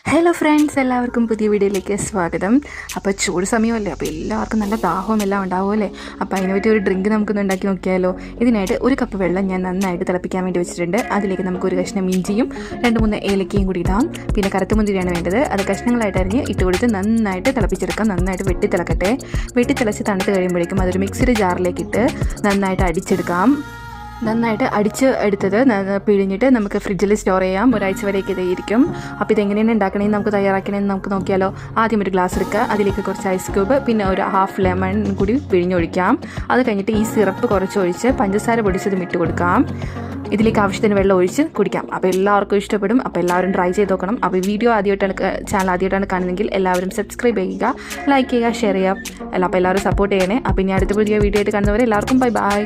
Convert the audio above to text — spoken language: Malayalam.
ഹലോ ഫ്രണ്ട്സ്, എല്ലാവർക്കും പുതിയ വീഡിയോയിലേക്ക് സ്വാഗതം. അപ്പോൾ ചൂട് സമയമല്ലേ, അപ്പോൾ എല്ലാവർക്കും നല്ല ദാഹവും എല്ലാം ഉണ്ടാവുമല്ലേ. അപ്പോൾ അതിന് പറ്റിയ ഒരു ഡ്രിങ്ക് നമുക്കൊന്ന് ഉണ്ടാക്കി നോക്കിയാലോ. ഇതിനായിട്ട് ഒരു കപ്പ് വെള്ളം ഞാൻ നന്നായിട്ട് തിളപ്പിക്കാൻ വേണ്ടി വെച്ചിട്ടുണ്ട്. അതിലേക്ക് നമുക്ക് ഒരു കഷ്ണം ഇഞ്ചിയും 2-3 ഏലക്കയും കൂടി ഇടാം. പിന്നെ കറുത്തമുന്തിരിയാണ് വേണ്ടത്. അത് കഷ്ണങ്ങളായിട്ട് അരിഞ്ഞ് ഇട്ട് കൊടുത്ത് നന്നായിട്ട് തിളപ്പിച്ചെടുക്കാം. നന്നായിട്ട് വെട്ടിത്തിളക്കട്ടെ. വെട്ടിത്തിളച്ച് തണുത്ത് കഴിയുമ്പോഴേക്കും അതൊരു മിക്സിയുടെ ജാറിലേക്ക് ഇട്ട് നന്നായിട്ട് അടിച്ചെടുക്കാം. നന്നായിട്ട് അടിച്ച് എടുത്തത് പിഴിഞ്ഞിട്ട് നമുക്ക് ഫ്രിഡ്ജിൽ സ്റ്റോർ ചെയ്യാം. ഒരാഴ്ച വരെയൊക്കെ ഇതായിരിക്കും. അപ്പോൾ ഇതെങ്ങനെയാണ് ഉണ്ടാക്കണമെന്ന് നമുക്ക് തയ്യാറാക്കണമെന്ന് നമുക്ക് നോക്കിയാലോ. ആദ്യം ഒരു ഗ്ലാസ് എടുക്കുക. അതിലേക്ക് കുറച്ച് ഐസ് ക്യൂബ്, പിന്നെ ഒരു ഹാഫ് ലെമൺ കൂടി പിഴിഞ്ഞൊഴിക്കാം. അത് കഴിഞ്ഞിട്ട് ഈ സിറപ്പ് കുറച്ചൊഴിച്ച് പഞ്ചസാര പൊടിച്ചതും ഇട്ട് കൊടുക്കാം. ഇതിലേക്ക് ആവശ്യത്തിന് വെള്ളം ഒഴിച്ച് കുടിക്കാം. അപ്പോൾ എല്ലാവർക്കും ഇഷ്ടപ്പെടും. അപ്പോൾ എല്ലാവരും ട്രൈ ചെയ്ത് നോക്കണം. അപ്പോൾ വീഡിയോ ചാനൽ ആദ്യമായിട്ടാണ് കാണുന്നതെങ്കിൽ എല്ലാവരും സബ്സ്ക്രൈബ് ചെയ്യുക, ലൈക്ക് ചെയ്യുക, ഷെയർ ചെയ്യുക. അപ്പോൾ എല്ലാവരും സപ്പോർട്ട് ചെയ്യണേ. അപ്പോൾ ഇനി അടുത്ത പുതിയ വീഡിയോ ആയിട്ട് കാണുന്നവരെ എല്ലാവർക്കും ബൈ.